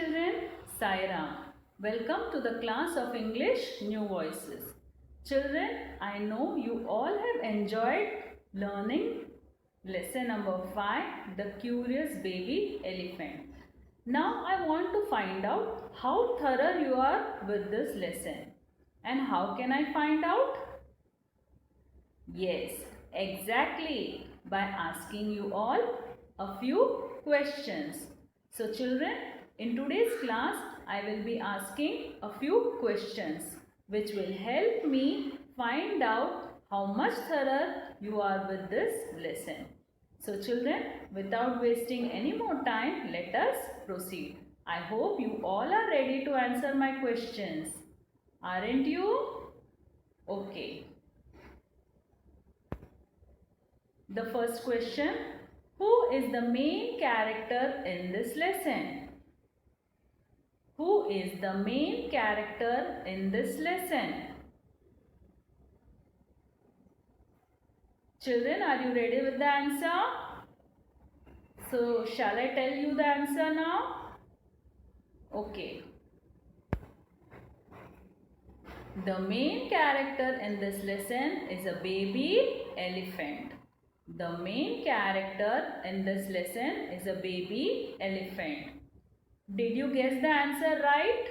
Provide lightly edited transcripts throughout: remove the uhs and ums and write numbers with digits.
children, Sairam. Welcome to the class of English New Voices. Children, I know you all have enjoyed learning lesson number 5, The Curious Baby Elephant. Now I want to find out how thorough you are with this lesson. And how can I find out? Yes, exactly, by asking you all a few questions. So children, in today's class, I will be asking a few questions which will help me find out how much thorough you are with this lesson. So children, without wasting any more time, let us proceed. I hope you all are ready to answer my questions. Aren't you? Okay. The first question, who is the main character in this lesson? Who is the main character in this lesson? Children, are you ready with the answer? So, shall I tell you the answer now? Okay. The main character in this lesson is a baby elephant. The main character in this lesson is a baby elephant. Did you guess the answer right?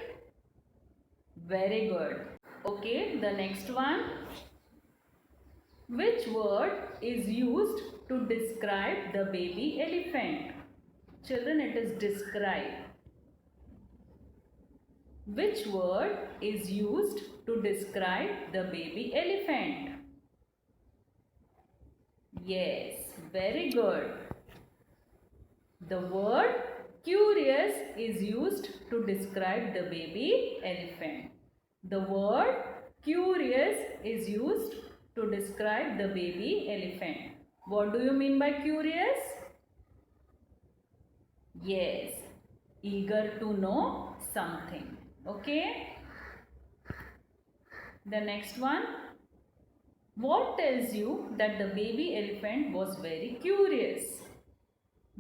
Very good. Okay, the next one. Which word is used to describe the baby elephant? Children, it is describe. Which word is used to describe the baby elephant? Yes, very good. The word curious is used to describe the baby elephant. The word curious is used to describe the baby elephant. What do you mean by curious? Yes, eager to know something. Okay. The next one. What tells you that the baby elephant was very curious?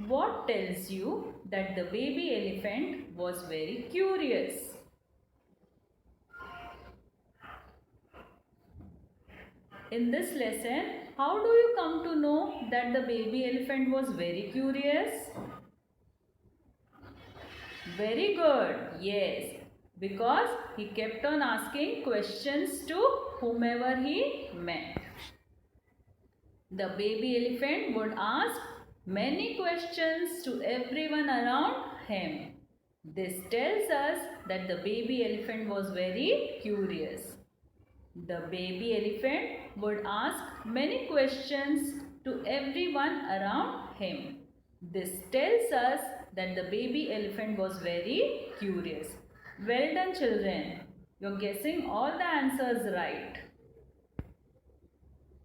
What tells you that the baby elephant was very curious? In this lesson, how do you come to know that the baby elephant was very curious? Very good. Yes. Because he kept on asking questions to whomever he met. The baby elephant would ask many questions to everyone around him. This tells us that the baby elephant was very curious. The baby elephant would ask many questions to everyone around him. This tells us that the baby elephant was very curious. Well done, children. You're guessing all the answers right.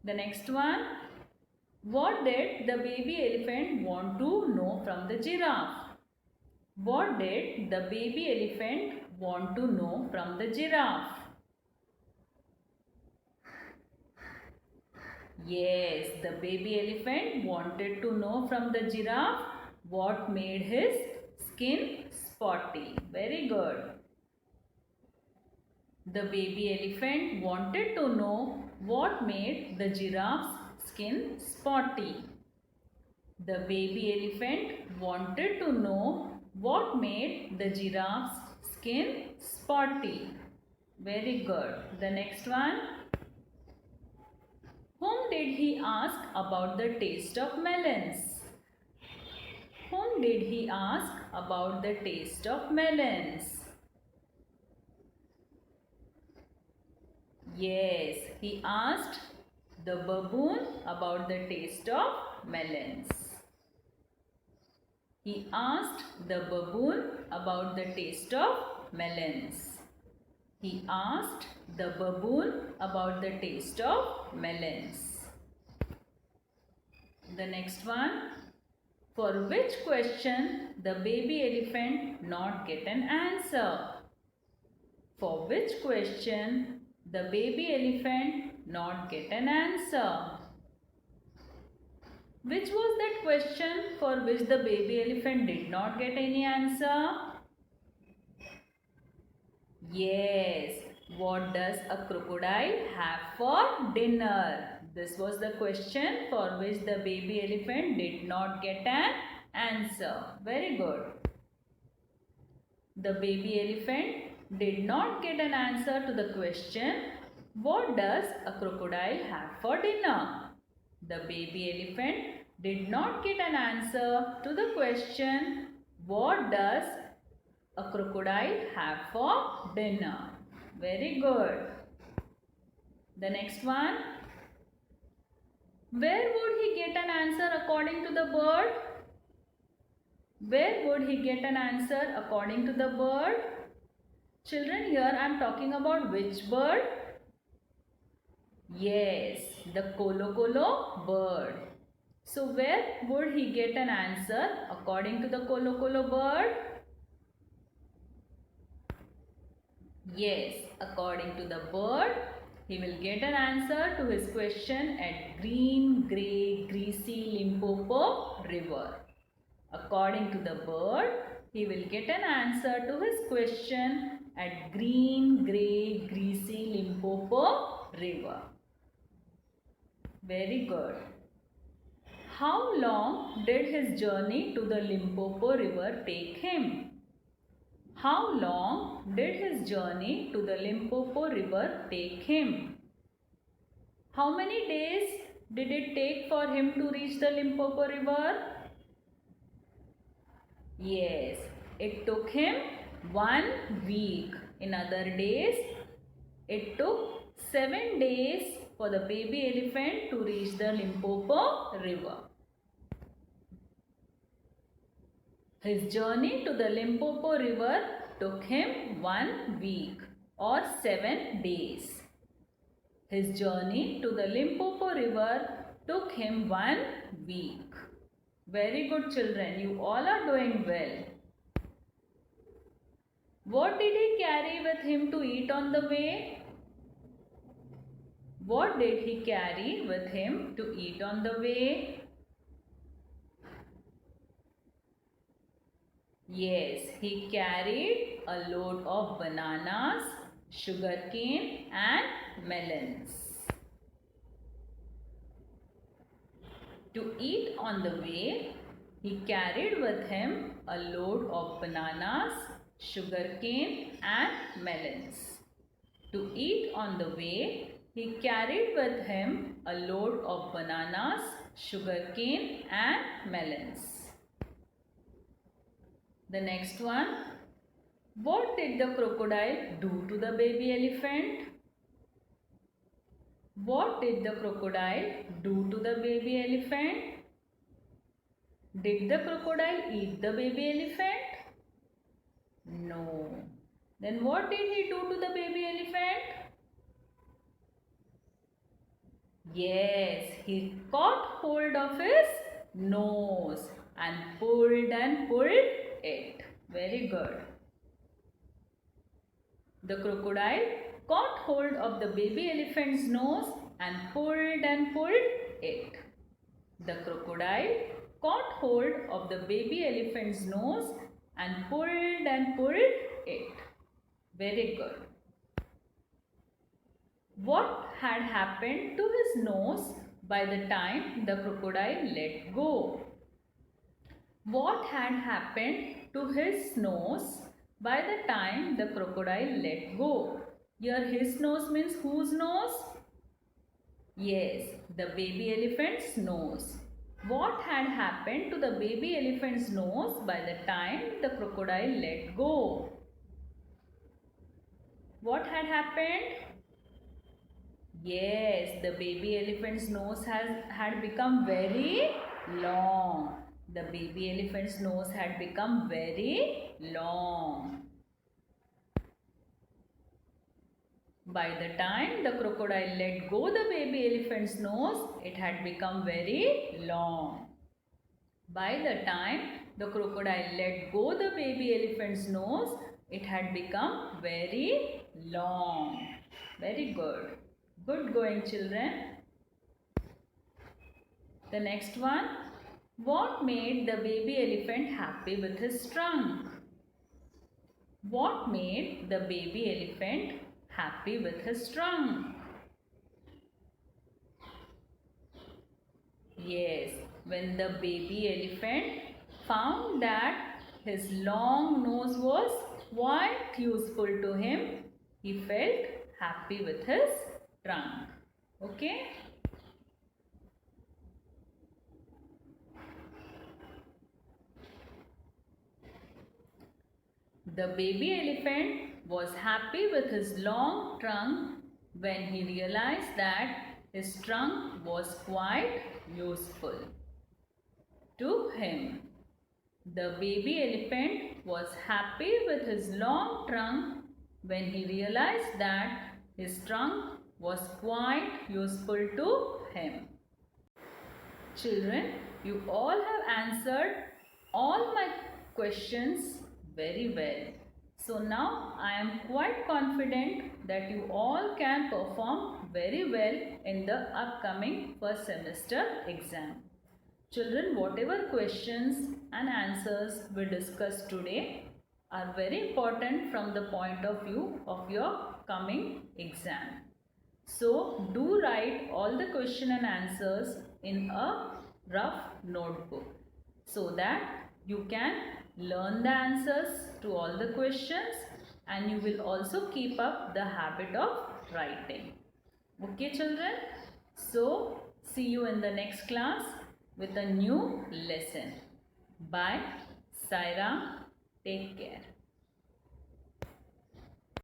The next one. What did the baby elephant want to know from the giraffe? What did the baby elephant want to know from the giraffe? Yes, the baby elephant wanted to know from the giraffe what made his skin spotty. Very good. The baby elephant wanted to know what made the giraffe's skin spotty. The baby elephant wanted to know what made the giraffe's skin spotty. Very good. The next one. Whom did he ask about the taste of melons? Whom did he ask about the taste of melons? Yes, he asked the baboon about the taste of melons. He asked the baboon about the taste of melons. He asked the baboon about the taste of melons. The next one. For which question the baby elephant not get an answer? For which question the baby elephant not get an answer? Which was that question for which the baby elephant did not get any answer? Yes. What does a crocodile have for dinner? This was the question for which the baby elephant did not get an answer. Very good. The baby elephant did not get an answer to the question, what does a crocodile have for dinner? The baby elephant did not get an answer to the question, what does a crocodile have for dinner? Very good. The next one. Where would he get an answer according to the bird? Where would he get an answer according to the bird? Children, here I am talking about which bird? Yes, the Kolo Kolo bird. So where would he get an answer according to the Kolo Kolo bird? Yes, according to the bird, he will get an answer to his question at green, grey, greasy Limpopo river. According to the bird, he will get an answer to his question at green, grey, greasy Limpopo river. Very good. How long did his journey to the Limpopo river take him? How long did his journey to the Limpopo river take him? How many days did it take for him to reach the Limpopo river? Yes, it took him 1 week. In other days, it took 7 days for the baby elephant to reach the Limpopo river. His journey to the Limpopo river took him 1 week or 7 days. His journey to the Limpopo river took him 1 week. Very good, children. You all are doing well. What did he carry with him to eat on the way? What did he carry with him to eat on the way? Yes, he carried a load of bananas, sugarcane and melons. To eat on the way, he carried with him a load of bananas, sugarcane and melons. To eat on the way, he carried with him a load of bananas, sugarcane and melons. The next one. What did the crocodile do to the baby elephant? What did the crocodile do to the baby elephant? Did the crocodile eat the baby elephant? No. Then what did he do to the baby elephant? Yes, he caught hold of his nose and pulled it. Very good. The crocodile caught hold of the baby elephant's nose and pulled it. The crocodile caught hold of the baby elephant's nose and pulled it. Very good. What had happened to his nose by the time the crocodile let go? What had happened to his nose by the time the crocodile let go? Here his nose means whose nose? Yes, the baby elephant's nose. What had happened to the baby elephant's nose by the time the crocodile let go? What had happened? Yes, the baby elephant's nose had become very long. The baby elephant's nose had become very long. By the time the crocodile let go the baby elephant's nose, it had become very long. By the time the crocodile let go the baby elephant's nose, it had become very long. Very good. Good going, children. The next one. What made the baby elephant happy with his trunk? What made the baby elephant happy with his trunk? Yes, when the baby elephant found that his long nose was quite useful to him, he felt happy with his trunk. Okay? The baby elephant was happy with his long trunk when he realized that his trunk was quite useful to him. The baby elephant was happy with his long trunk when he realized that his trunk was quite useful to him. Children, you all have answered all my questions very well. So now I am quite confident that you all can perform very well in the upcoming first semester exam. Children, whatever questions and answers we discussed today are very important from the point of view of your coming exam. So, do write all the question and answers in a rough notebook so that you can learn the answers to all the questions and you will also keep up the habit of writing. Okay, children? So, see you in the next class with a new lesson. Bye. Sai Ram. Take care.